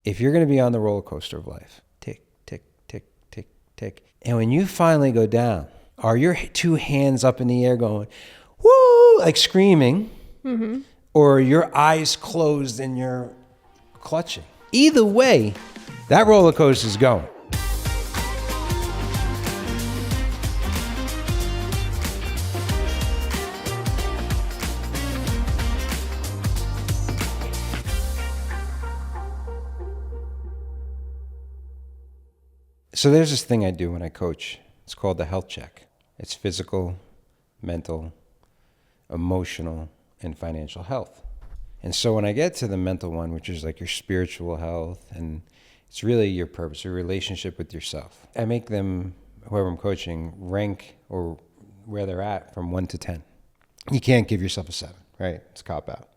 If you're going to be on the roller coaster of life, tick, tick, tick, tick, tick, and when you finally go down, are your two hands up in the air going, woo, like screaming, or are your eyes closed and you're clutching? Either way, that roller coaster is going. So there's this thing I do when I coach. It's called the health check. It's physical, mental, emotional, and financial health. And so when I get to the mental one, which is like your spiritual health, and it's really your purpose, your relationship with yourself, I make them, whoever I'm coaching, rank or where they're at from 1 to 10. You can't give yourself a 7, right? It's a cop-out.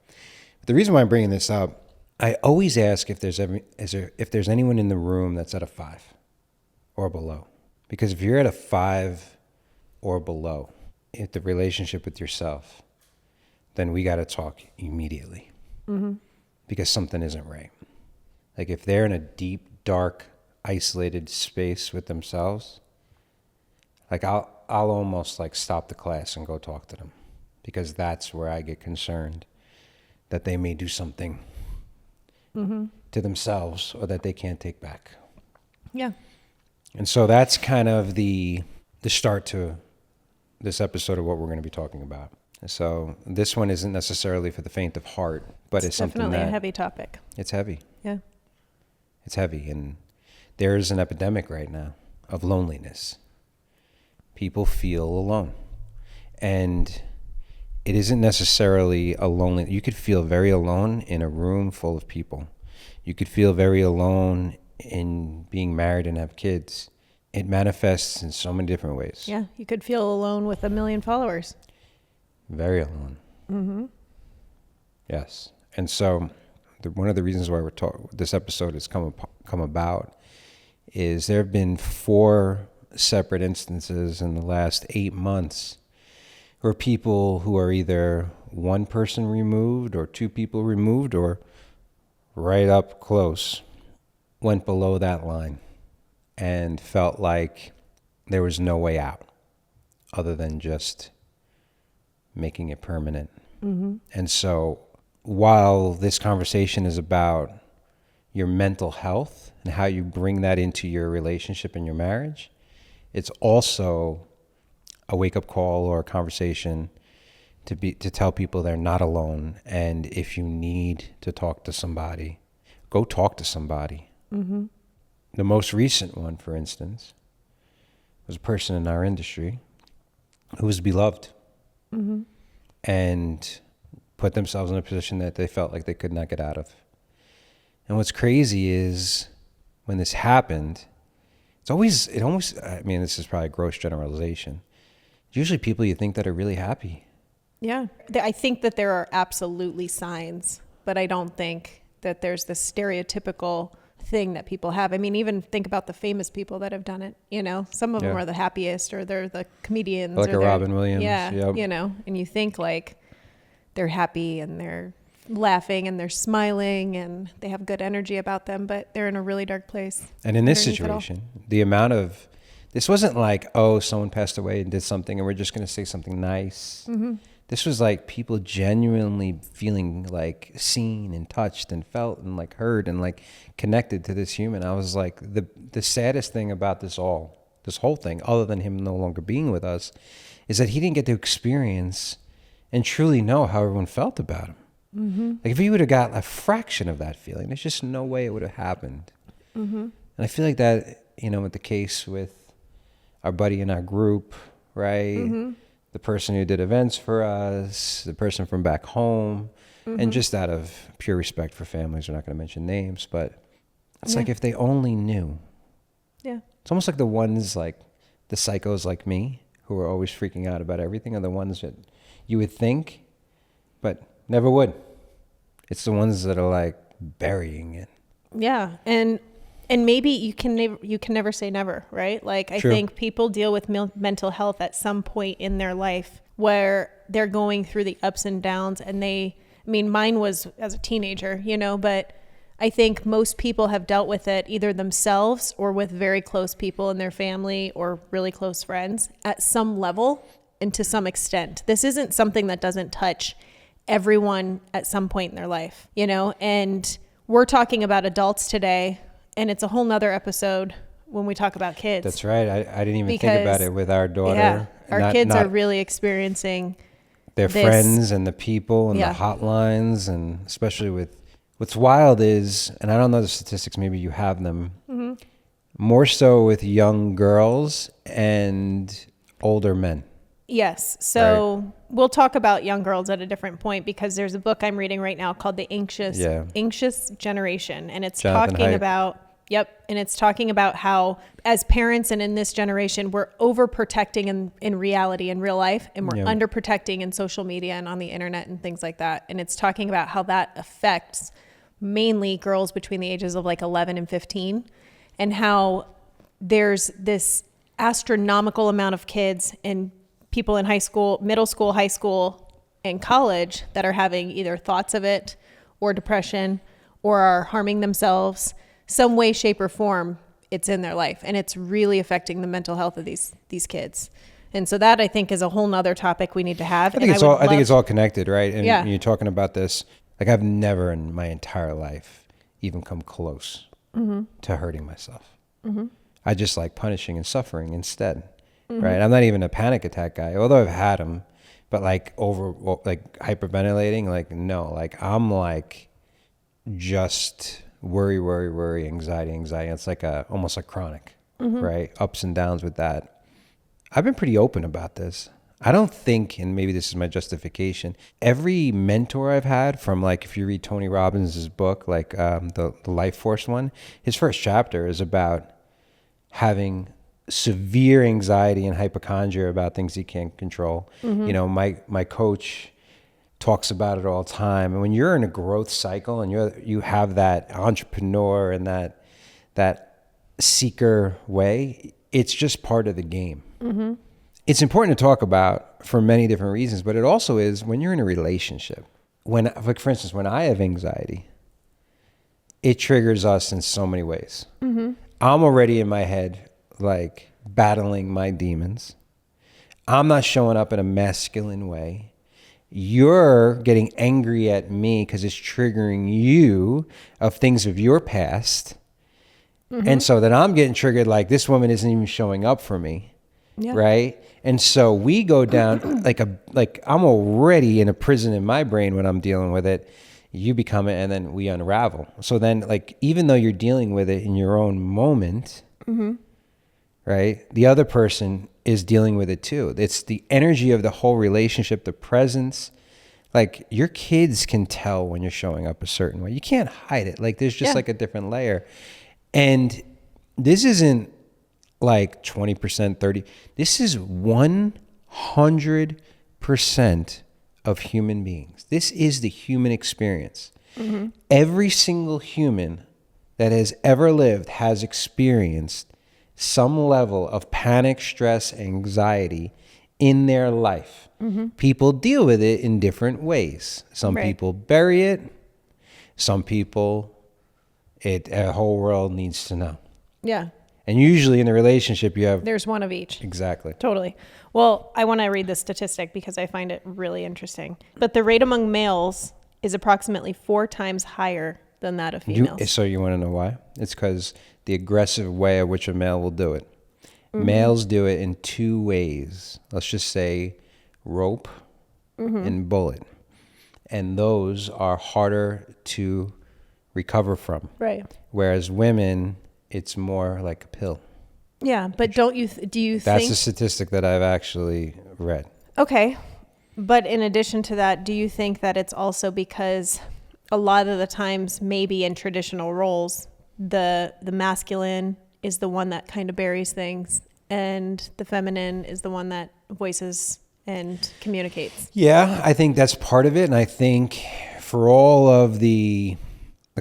But the reason why I'm bringing this up, I always ask if there's anyone in the room that's at a 5 or below. Because if you're at a 5 or below, if the relationship with yourself, then we got to talk immediately. Because something isn't right. Like if they're in a deep, dark, isolated space with themselves, like I'll almost like stop the class and go talk to them, because that's where I get concerned that they may do something to themselves or that they can't take back. Yeah. And so that's kind of the start to this episode of what we're going to be talking about. So this one isn't necessarily for the faint of heart, but it's something definitely that... a heavy topic. It's heavy. Yeah. It's heavy. And there's an epidemic right now of loneliness. People feel alone. And it isn't necessarily a lonely... You could feel very alone in a room full of people. You could feel very alone in being married and have kids. It manifests in so many different ways. Yeah. You could feel alone with 1 million followers. Very alone. Yes. And so one of the reasons why this episode has come about is there have been 4 separate instances in the last 8 months where people who are either 1 person removed or 2 people removed or right up close went below that line and felt like there was no way out other than just making it permanent. And so while this conversation is about your mental health and how you bring that into your relationship and your marriage, it's also a wake-up call or a conversation to tell people they're not alone. And if you need to talk to somebody, go talk to somebody. The most recent one, for instance, was a person in our industry who was beloved and put themselves in a position that they felt like they could not get out of. And what's crazy is when this happened, this is probably a gross generalization. It's usually people you think that are really happy. Yeah. I think that there are absolutely signs, but I don't think that there's this stereotypical thing that people have. I mean, even think about the famous people that have done it, some of them are the happiest, or they're the comedians. Like a Robin Williams. Yeah. Yep. And you think like they're happy and they're laughing and they're smiling and they have good energy about them, but they're in a really dark place. And in this situation, this wasn't like, oh, someone passed away and did something and we're just going to say something nice. This was like people genuinely feeling like seen and touched and felt and like heard and like connected to this human. I was like, the saddest thing about this whole thing, other than him no longer being with us, is that he didn't get to experience and truly know how everyone felt about him. Like if he would have got a fraction of that feeling, there's just no way it would have happened. And I feel like that, with the case with our buddy in our group, right? The person who did events for us, the person from back home, and just out of pure respect for families, we're not going to mention names, but it's like if they only knew. Yeah. It's almost like the ones like the psychos like me who are always freaking out about everything are the ones that you would think, but never would. It's the ones that are like burying it. Yeah. And maybe you can never say never, right? Like I think people deal with mental health at some point in their life where they're going through the ups and downs, and mine was as a teenager, but I think most people have dealt with it either themselves or with very close people in their family or really close friends at some level and to some extent. This isn't something that doesn't touch everyone at some point in their life, you know? And we're talking about adults today, and it's a whole nother episode when we talk about kids. That's right. I didn't even think about it with our daughter. Yeah, our kids are really experiencing their this. Friends and the people and the hotlines, and especially with what's wild is, and I don't know the statistics, maybe you have them, more so with young girls and older men. Yes. So we'll talk about young girls at a different point, because there's a book I'm reading right now called The Anxious Generation. And it's talking about, and it's talking about how as parents and in this generation, we're overprotecting in reality, in real life, and we're underprotecting in social media and on the internet and things like that. And it's talking about how that affects mainly girls between the ages of like 11 and 15, and how there's this astronomical amount of kids and people in high school, middle school, high school, and college that are having either thoughts of it or depression or are harming themselves some way, shape, or form. It's in their life, and it's really affecting the mental health of these kids. And so that, I think, is a whole nother topic we need to have. I think it's all connected, right? And you're talking about this, like I've never in my entire life even come close to hurting myself. I just like punishing and suffering instead. Right. I'm not even a panic attack guy, although I've had them, but like hyperventilating, like, no, like I'm like just worry, anxiety. It's like almost like chronic, right? Ups and downs with that. I've been pretty open about this. I don't think, and maybe this is my justification, every mentor I've had from, like, if you read Tony Robbins' book, like the Life Force one, his first chapter is about having severe anxiety and hypochondria about things he can't control. You know, my coach talks about it all the time. And when you're in a growth cycle and you have that entrepreneur and that seeker way, it's just part of the game. It's important to talk about for many different reasons, but it also is when you're in a relationship. When, like, for instance, when I have anxiety, it triggers us in so many ways. I'm already in my head, like, battling my demons. I'm not showing up in a masculine way. You're getting angry at me because it's triggering you of things of your past. And so then I'm getting triggered, like, this woman isn't even showing up for me. Right? And so we go down like I'm already in a prison in my brain when I'm dealing with it. You become it, and then we unravel. So then, like, even though you're dealing with it in your own moment, right, the other person is dealing with it too. It's the energy of the whole relationship, the presence. Like, your kids can tell when you're showing up a certain way. You can't hide it. Like, there's just like a different layer. And this isn't like 20%, 30. This is 100% of human beings. This is the human experience. Every single human that has ever lived has experienced some level of panic, stress, anxiety in their life. People deal with it in different ways. Some people bury it. Some people, a whole world needs to know. Yeah. And usually in a relationship, there's one of each. Exactly. Totally. Well, I want to read this statistic because I find it really interesting. But the rate among males is approximately 4 times higher than that of females. So you want to know why? It's because the aggressive way in which a male will do it. Males do it in 2 ways. Let's just say rope and bullet. And those are harder to recover from. Right. Whereas women, it's more like a pill. Yeah, but do you think... That's a statistic that I've actually read. Okay. But in addition to that, do you think that it's also because a lot of the times, maybe in traditional roles, the masculine is the one that kind of buries things, and the feminine is the one that voices and communicates? Yeah, I think that's part of it. And I think for all of the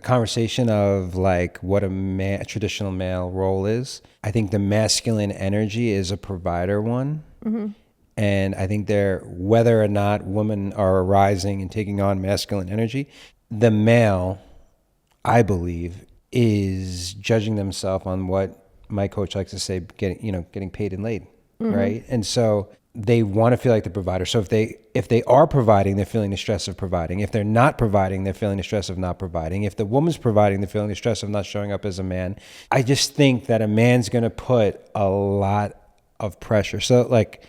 conversation of like what a traditional male role is, I think the masculine energy is a provider one. And I think whether or not women are arising and taking on masculine energy, the male I believe, is judging themselves on what my coach likes to say, getting paid and laid, right? And so they want to feel like the provider. So if they are providing, they're feeling the stress of providing. If they're not providing, they're feeling the stress of not providing. If the woman's providing, they're feeling the stress of not showing up as a man. I just think that a man's going to put a lot of pressure. So like,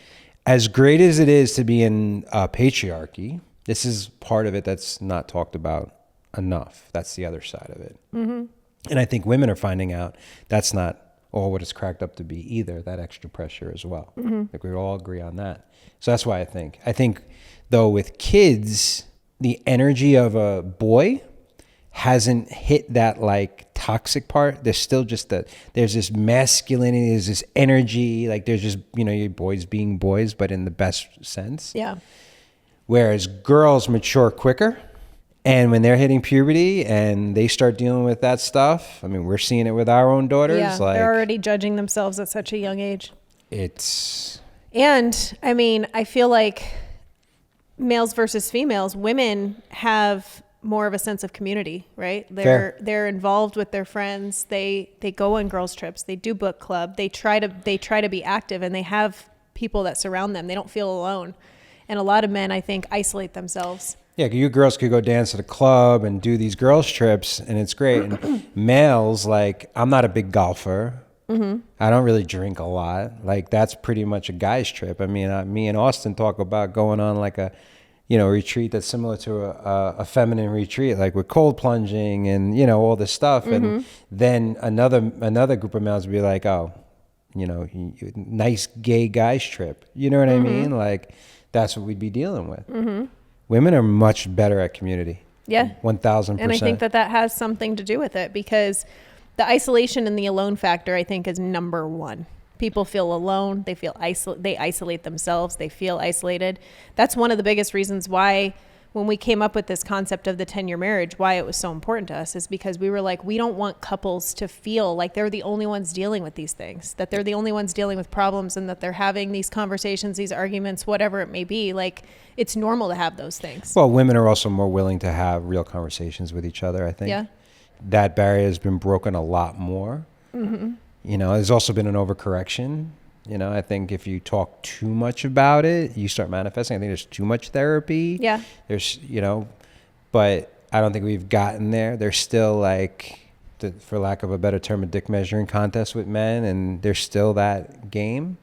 as great as it is to be in patriarchy, this is part of it that's not talked about enough. That's the other side of it. And I think women are finding out that's not all what it's cracked up to be either, that extra pressure as well. Like we all agree on that. So that's why I think though with kids, the energy of a boy hasn't hit that like toxic part. There's still just there's this masculinity, there's this energy, like there's just, your boys being boys, but in the best sense. Yeah. Whereas girls mature quicker. And when they're hitting puberty and they start dealing with that stuff, I mean, we're seeing it with our own daughters. Yeah, like, they're already judging themselves at such a young age. And I mean, I feel like males versus females, women have more of a sense of community, right? They're involved with their friends. They go on girls' trips. They do book club. They try to be active, and they have people that surround them. They don't feel alone. And a lot of men, I think, isolate themselves. Yeah, you girls could go dance at a club and do these girls' trips, and it's great. And males, like, I'm not a big golfer. I don't really drink a lot. Like, that's pretty much a guy's trip. I mean, me and Austin talk about going on like a, retreat that's similar to a feminine retreat, like with cold plunging and, all this stuff. And then another group of males would be like, oh, nice gay guys trip. You know what I mean? Like, that's what we'd be dealing with. Women are much better at community. Yeah. 1,000%. And I think that has something to do with it, because the isolation and the alone factor, I think, is number one. People feel alone. They feel they isolate themselves. They feel isolated. That's one of the biggest reasons why, when we came up with this concept of the 10-year marriage, why it was so important to us, is because we were like, we don't want couples to feel like they're the only ones dealing with these things, that they're the only ones dealing with problems, and that they're having these conversations, these arguments, whatever it may be. Like, it's normal to have those things. Well, women are also more willing to have real conversations with each other, I think. Yeah. That barrier has been broken a lot more. There's also been an overcorrection. I think if you talk too much about it, you start manifesting. I think there's too much therapy. Yeah. There's, but I don't think we've gotten there. There's still like, for lack of a better term, a dick measuring contest with men, and there's still that game.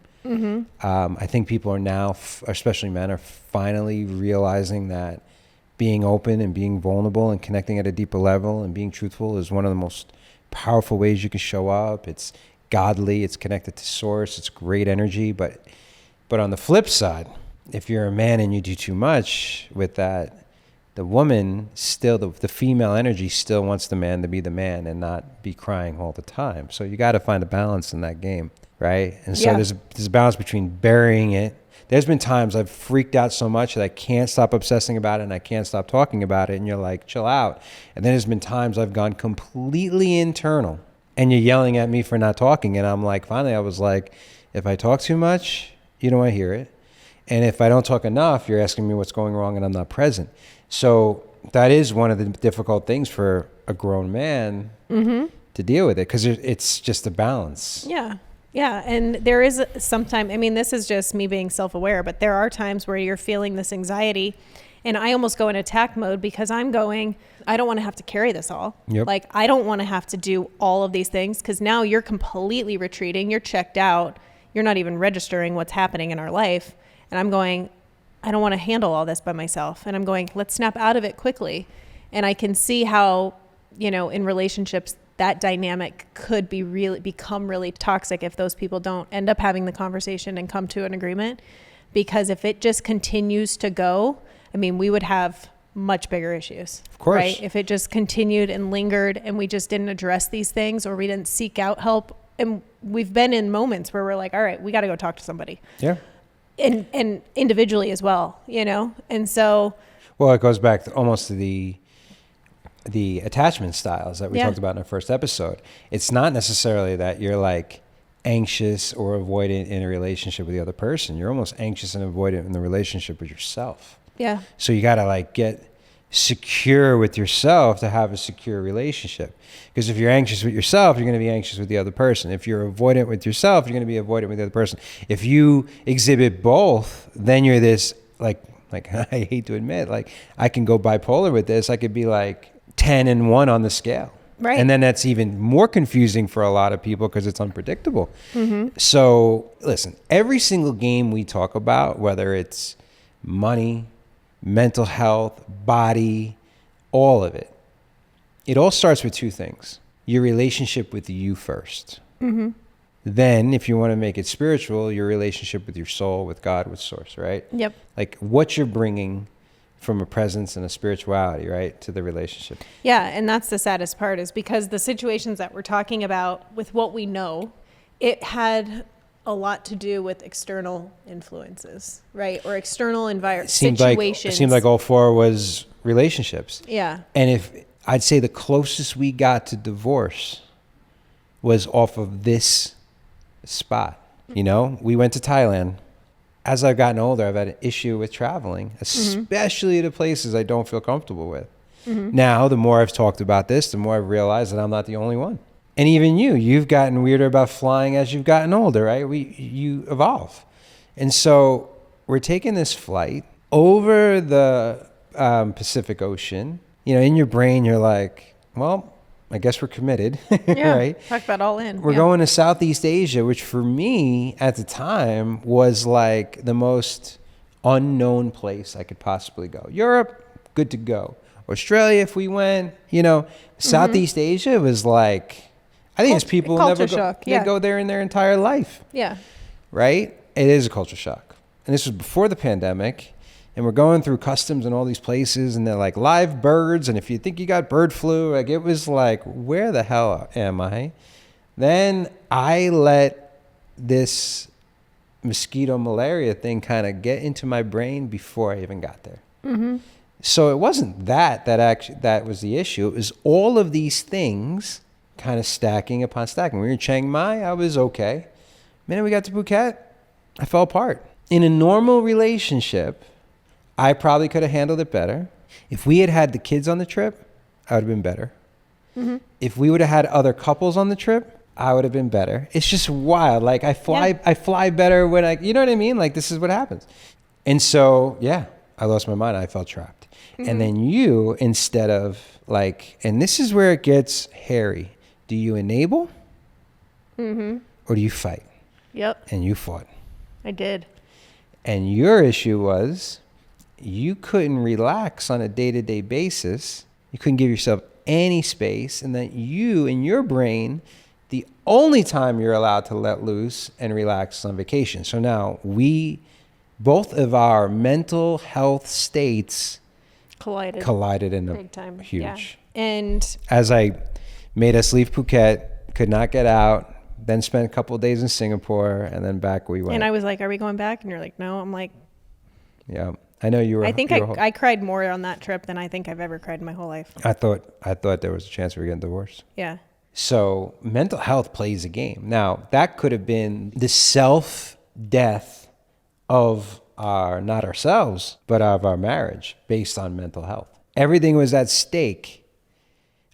I think people are now, especially men, are finally realizing that being open and being vulnerable and connecting at a deeper level and being truthful is one of the most powerful ways you can show up. It's godly, it's connected to source, it's great energy. But on the flip side, if you're a man and you do too much with that, the woman still, the female energy still wants the man to be the man and not be crying all the time. So you got to find a balance in that game, right? And so there's a balance between burying it. There's been times I've freaked out so much that I can't stop obsessing about it and I can't stop talking about it. And you're like, chill out. And then there's been times I've gone completely internal and you're yelling at me for not talking. And I'm like, finally, I was like, if I talk too much, you don't want to hear it. And if I don't talk enough, you're asking me what's going wrong and I'm not present. So that is one of the difficult things for a grown man to deal with it, because it's just a balance. Yeah. Yeah. And there is sometimes, I mean, this is just me being self-aware, but there are times where you're feeling this anxiety and I almost go in attack mode because I'm going, I don't want to have to carry this all. Yep. Like, I don't want to have to do all of these things, because now you're completely retreating. You're checked out. You're not even registering what's happening in our life. And I'm going, I don't want to handle all this by myself. And I'm going, let's snap out of it quickly. And I can see how, in relationships, that dynamic could become really toxic if those people don't end up having the conversation and come to an agreement. Because if it just continues to go, I mean, we would have much bigger issues. Of course. Right? If it just continued and lingered and we just didn't address these things, or we didn't seek out help. And we've been in moments where we're like, all right, we got to go talk to somebody. Yeah. And individually as well, And so. Well, it goes back almost to the attachment styles that we talked about in our first episode. It's not necessarily that you're like anxious or avoidant in a relationship with the other person. You're almost anxious and avoidant in the relationship with yourself. Yeah. So you got to like get secure with yourself to have a secure relationship. Because if you're anxious with yourself, you're going to be anxious with the other person. If you're avoidant with yourself, you're going to be avoidant with the other person. If you exhibit both, then you're this, like I hate to admit, like I can go bipolar with this. I could be like 10 and 1 on the scale. Right. And then that's even more confusing for a lot of people because it's unpredictable. So listen, every single game we talk about, whether it's money, mental health, body, all of it, it all starts with two things. Your relationship with you first. Then, if you want to make it spiritual, your relationship with your soul, with God, with Source, right? Yep. Like what you're bringing from a presence and a spirituality, right, to the relationship. Yeah, and that's the saddest part, is because the situations that we're talking about with what we know, it had a lot to do with external influences, right? Or external situations. It seemed like all four was relationships. Yeah. And if I'd say the closest we got to divorce was off of this spot. You know, we went to Thailand. As I've gotten older, I've had an issue with traveling, especially to places I don't feel comfortable with. Now, the more I've talked about this, the more I've realized that I'm not the only one. And even you've gotten weirder about flying as you've gotten older, right? You evolve. And so we're taking this flight over the Pacific Ocean. You know, in your brain, you're like, well, I guess we're committed, Yeah. right? Talk about all in. We're going to Southeast Asia, which for me at the time was like the most unknown place I could possibly go. Europe, good to go. Australia, if we went, you know, Southeast Asia was like, I think it's people who never go, shock. they go there in their entire life, Yeah. right? It is a culture shock. And this was before the pandemic. And we're going through customs in all these places, and they're like live birds. And if you think you got bird flu, like it was like, where the hell am I? Then I let this mosquito malaria thing kind of get into my brain before I even got there. So it wasn't that was the issue. It was all of these things kind of stacking upon stacking. When we were in Chiang Mai, I was okay. The minute we got to Phuket, I fell apart. In a normal relationship, I probably could have handled it better. If we had had the kids on the trip, I would have been better. If we would have had other couples on the trip, I would have been better. It's just wild. Like I fly better when you know what I mean? Like this is what happens. And so, yeah, I lost my mind. I felt trapped. And then you, instead of like, and this is where it gets hairy. Do you enable or do you fight? Yep. And you fought. I did. And your issue was you couldn't relax on a day-to-day basis. You couldn't give yourself any space. And that you, in your brain, the only time you're allowed to let loose and relax is on vacation. So now both of our mental health states collided in a big time. huge. Yeah. And as I made us leave Phuket, could not get out, then spent a couple of days in Singapore, and then back we went. And I was like, are we going back? And you're like, no. I'm like, yeah. I know you were. I think I cried more on that trip than I think I've ever cried in my whole life. I thought there was a chance we were getting divorced. Yeah. So mental health plays a game. Now, that could have been the self-death of not ourselves, but of our marriage based on mental health. Everything was at stake.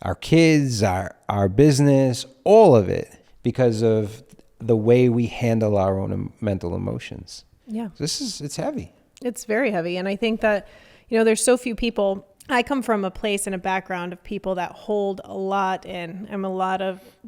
Our kids, our business, all of it, because of the way we handle our own mental emotions. Yeah. It's heavy. It's very heavy. And I think that, there's so few people. I come from a place and a background of people that hold a lot in.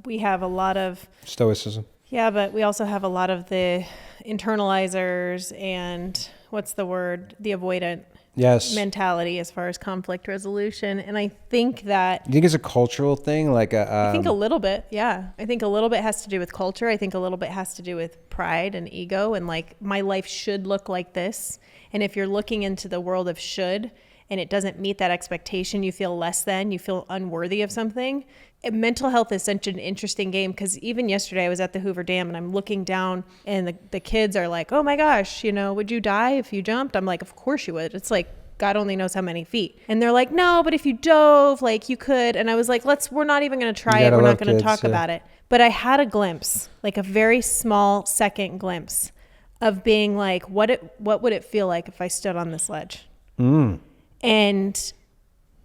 We have a lot of stoicism. Yeah, but we also have a lot of the internalizers and what's the word? The avoidant mentality as far as conflict resolution. And I think that... You think it's a cultural thing? I think a little bit, yeah. I think a little bit has to do with culture. I think a little bit has to do with pride and ego and like, my life should look like this. And if you're looking into the world of should and it doesn't meet that expectation, you feel less than, you feel unworthy of something. And mental health is such an interesting game because even yesterday I was at the Hoover Dam and I'm looking down and the kids are like, oh my gosh, would you die if you jumped? I'm like, of course you would. It's like, God only knows how many feet. And they're like, no, but if you dove, like you could. And I was like, we're not even going to try it. We're not going to talk about it. But I had a glimpse, like a very small second glimpse of being like, what would it feel like if I stood on this ledge? And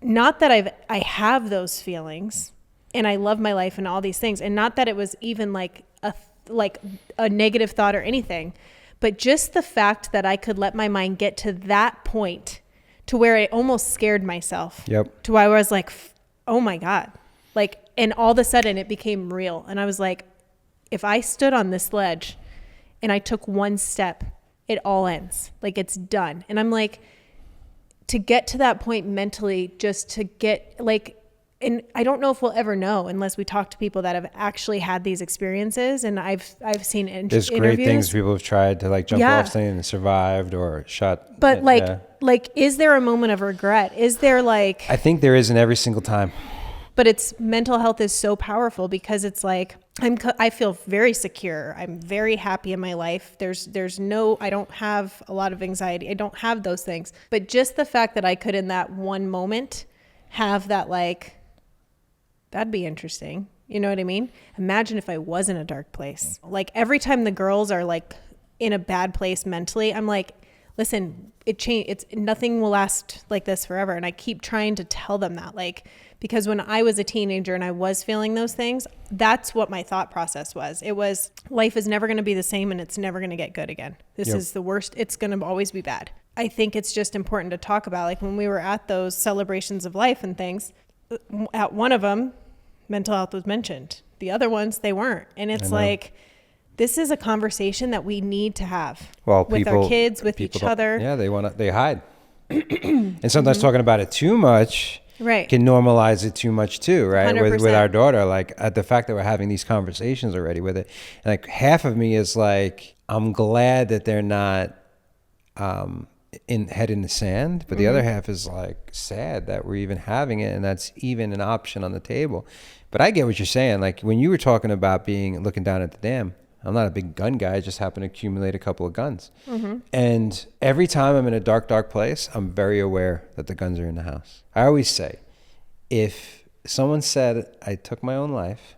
not that I have those feelings and I love my life and all these things, and not that it was even like a negative thought or anything, but just the fact that I could let my mind get to that point to where I almost scared myself. Yep. To where I was like, oh my God. Like, and all of a sudden it became real. And I was like, if I stood on this ledge and I took one step, it all ends. Like, it's done. And I'm like, to get to that point mentally, just to get like, and I don't know if we'll ever know unless we talk to people that have actually had these experiences. And I've seen There's interviews. great things people have tried to like jump off thing and survived or shot. But like, is there a moment of regret? Is there like? I think there is in every single time. But it's mental health is so powerful because it's like, I feel very secure. I'm very happy in my life. There's no, I don't have a lot of anxiety. I don't have those things. But just the fact that I could in that one moment have that, like, that'd be interesting. You know what I mean? Imagine if I was in a dark place. Like, every time the girls are like in a bad place mentally, I'm like, listen, it's nothing will last like this forever. And I keep trying to tell them that, like, because when I was a teenager and I was feeling those things, that's what my thought process was. It was, life is never going to be the same and it's never going to get good again. This is the worst. It's going to always be bad. I think it's just important to talk about, like, when we were at those celebrations of life and things, at one of them, mental health was mentioned. The other ones, they weren't. And it's like, this is a conversation that we need to have with our kids, with each other. Yeah, they hide. And sometimes talking about it too much can normalize it too much too, right? With our daughter, like, at the fact that we're having these conversations already with it. And like, half of me is like, I'm glad that they're not head in the sand, but the other half is like sad that we're even having it and that's even an option on the table. But I get what you're saying. Like, when you were talking about looking down at the dam, I'm not a big gun guy. I just happen to accumulate a couple of guns. And every time I'm in a dark, dark place, I'm very aware that the guns are in the house. I always say, if someone said I took my own life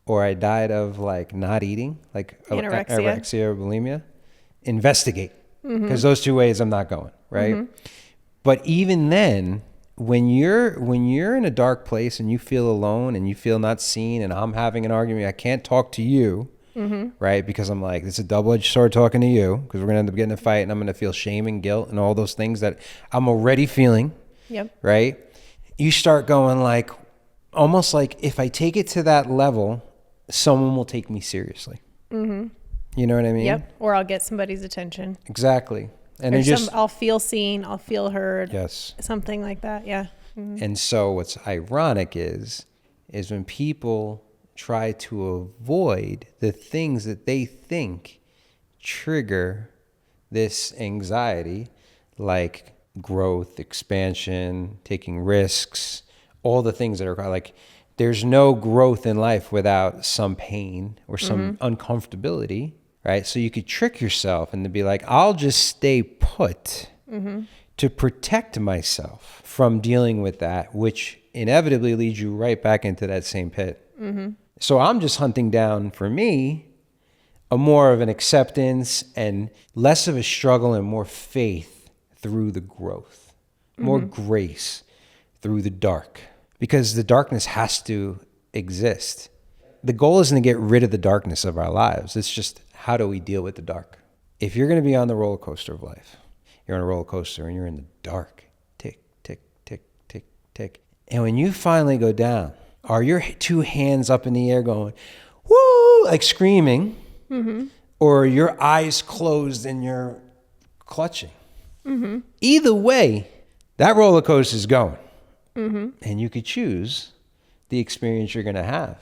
or I died of like not eating, like anorexia or bulimia, investigate. Because those two ways I'm not going, right? But even then, when you're in a dark place and you feel alone and you feel not seen, and I'm having an argument, I can't talk to you, right? Because I'm like, it's a double-edged sword talking to you, because we're gonna end up getting in a fight and I'm gonna feel shame and guilt and all those things that I'm already feeling, right? You start going like, almost like, if I take it to that level, someone will take me seriously. You know what I mean? Yep. Or I'll get somebody's attention. Exactly. And I'll feel seen. I'll feel heard. Yes. Something like that. Yeah. And so what's ironic is when people try to avoid the things that they think trigger this anxiety, like growth, expansion, taking risks, all the things that are like, there's no growth in life without some pain or some uncomfortability, right? So you could trick yourself and to be like, I'll just stay put to protect myself from dealing with that, which inevitably leads you right back into that same pit. So I'm just hunting down, for me, a more of an acceptance and less of a struggle and more faith through the growth, more grace through the dark, because the darkness has to exist. The goal isn't to get rid of the darkness of our lives. It's just, how do we deal with the dark? If you're going to be on the roller coaster of life, you're on a roller coaster and you're in the dark, tick, tick, tick, tick, tick. And when you finally go down, are your two hands up in the air going, woo, like screaming, or are your eyes closed and you're clutching? Either way, that roller coaster is going. And you could choose the experience you're going to have.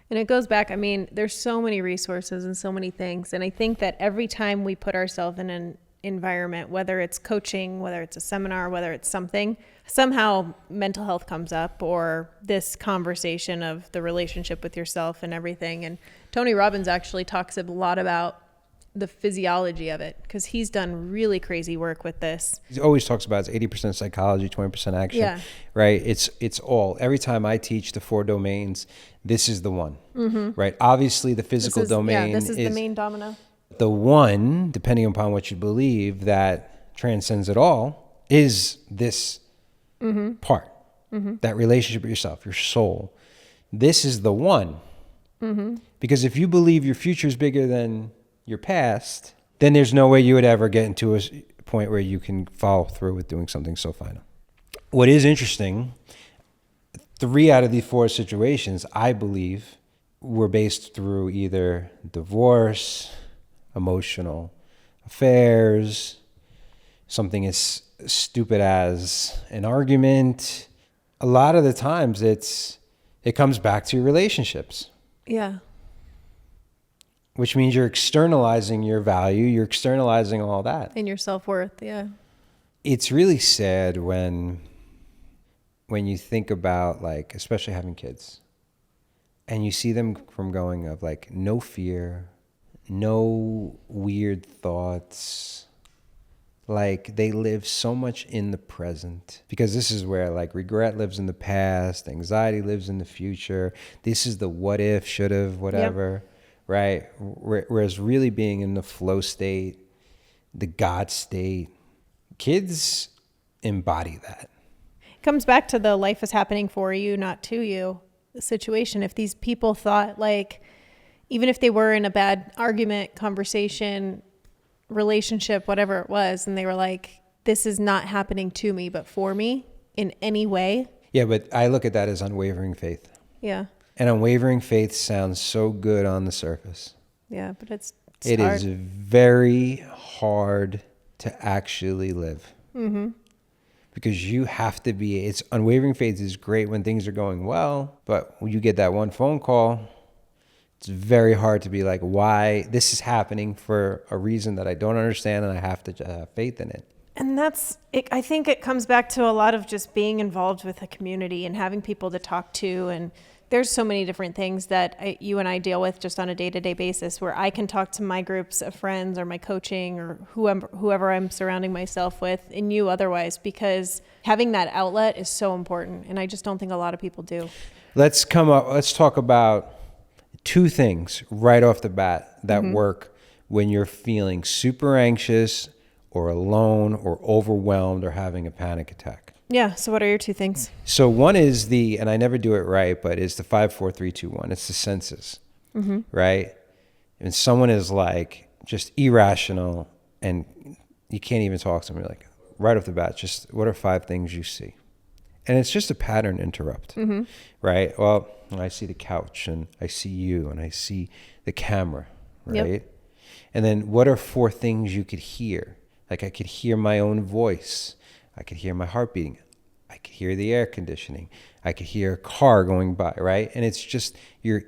And it goes back, I mean, there's so many resources and so many things. And I think that every time we put ourselves in an environment, whether it's coaching, whether it's a seminar, whether it's something, somehow mental health comes up, or this conversation of the relationship with yourself and everything. And Tony Robbins actually talks a lot about the physiology of it, because he's done really crazy work with this. He always talks about it's 80% psychology, 20% action, right? It's all. Every time I teach the 4 domains, this is the one, right? Obviously, the physical domain this is the main domino. The one, depending upon what you believe, that transcends it all is this part, that relationship with yourself, your soul. This is the one. Because if you believe your future is bigger than your past, then there's no way you would ever get into a point where you can follow through with doing something so final. What is interesting, 3 out of the 4 situations, I believe, were based through either divorce, emotional affairs, something as stupid as an argument. A lot of the times it comes back to your relationships. Yeah. Which means you're externalizing your value, you're externalizing all that. And your self-worth, yeah. It's really sad when you think about, like, especially having kids, and you see them from going of like no fear, no weird thoughts. Like, they live so much in the present, because this is where, like, regret lives in the past, anxiety lives in the future. This is the what if, should have, whatever, right? Whereas really being in the flow state, the God state, kids embody that. It comes back to the life is happening for you, not to you situation. If these people thought, like, even if they were in a bad argument, conversation, relationship, whatever it was, and they were like, this is not happening to me but for me in any way. Yeah, but I look at that as unwavering faith. Yeah. And unwavering faith sounds so good on the surface. Yeah, but it's It hard. is very hard to actually live. Because you have to be, it's unwavering faith is great when things are going well, but when you get that one phone call, it's very hard to be like, why this is happening for a reason that I don't understand, and I have to have faith in it. And that's it. I think it comes back to a lot of just being involved with a community and having people to talk to. And there's so many different things that you and I deal with just on a day-to-day basis, where I can talk to my groups of friends or my coaching or whoever I'm surrounding myself with, and you otherwise, because having that outlet is so important. And I just don't think a lot of people do. Let's talk about 2 things right off the bat that work when you're feeling super anxious or alone or overwhelmed or having a panic attack. Yeah. So what are your 2 things? So one is and I never do it right, but it's the 5, 4, 3, 2, 1. It's the senses, right? And someone is like just irrational and you can't even talk to them. You're like, right off the bat, just what are 5 things you see? And it's just a pattern interrupt, right? Well, I see the couch and I see you and I see the camera, right? Yep. And then what are 4 things you could hear? Like, I could hear my own voice. I could hear my heart beating. I could hear the air conditioning. I could hear a car going by, right? And it's just, you're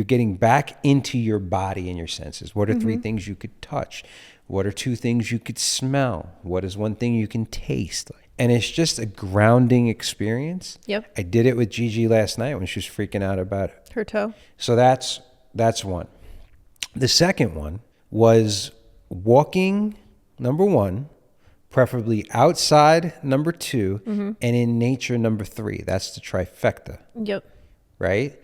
getting back into your body and your senses. What are 3 things you could touch? What are 2 things you could smell? What is 1 thing you can taste? And it's just a grounding experience. Yep. I did it with Gigi last night when she was freaking out about it. Her toe. So that's one. The second one was walking, number 1, preferably outside, number 2, and in nature, number 3. That's the trifecta. Yep. Right?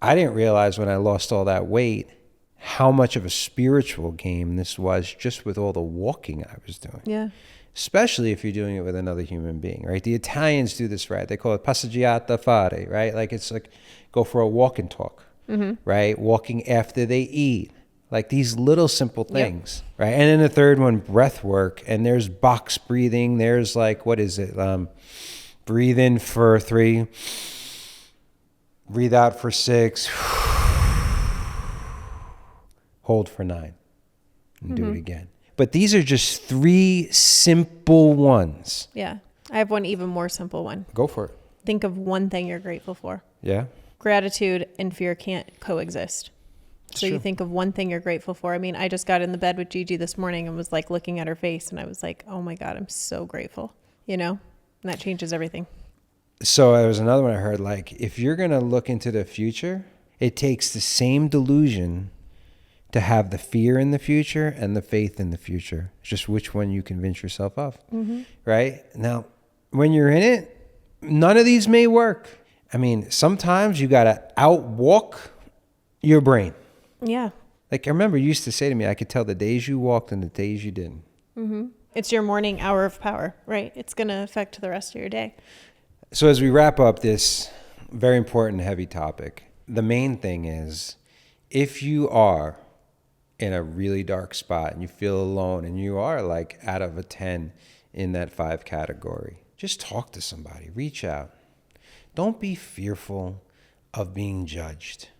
I didn't realize when I lost all that weight how much of a spiritual game this was, just with all the walking I was doing. Yeah. Especially if you're doing it with another human being, right? The Italians do this, right? They call it passeggiata fare, right? Like, it's like go for a walk and talk, right? Walking after they eat. Like, these little simple things, right? And then the third one, breath work. And there's box breathing. There's like, what is it? Breathe in for 3, breathe out for 6, hold for 9, and do it again. But these are just 3 simple ones. Yeah. I have one even more simple one. Go for it. Think of 1 thing you're grateful for. Yeah. Gratitude and fear can't coexist. So you think of 1 thing you're grateful for. I mean, I just got in the bed with Gigi this morning and was like looking at her face and I was like, oh my God, I'm so grateful, and that changes everything. So there was another one I heard, like, if you're going to look into the future, it takes the same delusion to have the fear in the future and the faith in the future. It's just which one you convince yourself of, right? Now, when you're in it, none of these may work. I mean, sometimes you got to outwalk your brain. Yeah. Like, I remember you used to say to me, I could tell the days you walked and the days you didn't. It's your morning hour of power, right? It's going to affect the rest of your day. So as we wrap up this very important, heavy topic, the main thing is, if you are in a really dark spot and you feel alone and you are like out of a 10 in that 5 category, just talk to somebody, reach out. Don't be fearful of being judged.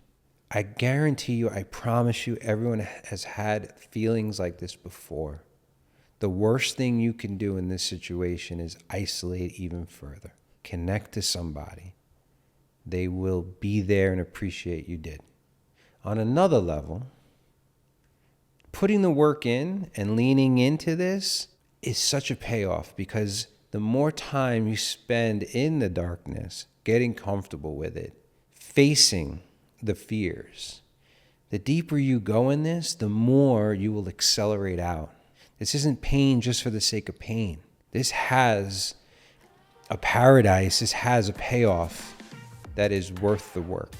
I guarantee you, I promise you, everyone has had feelings like this before. The worst thing you can do in this situation is isolate even further. Connect to somebody. They will be there and appreciate you did. On another level, putting the work in and leaning into this is such a payoff, because the more time you spend in the darkness, getting comfortable with it, facing the fears, the deeper you go in this, the more you will accelerate out. This isn't pain just for the sake of pain. This has a paradise. This has a payoff that is worth the work.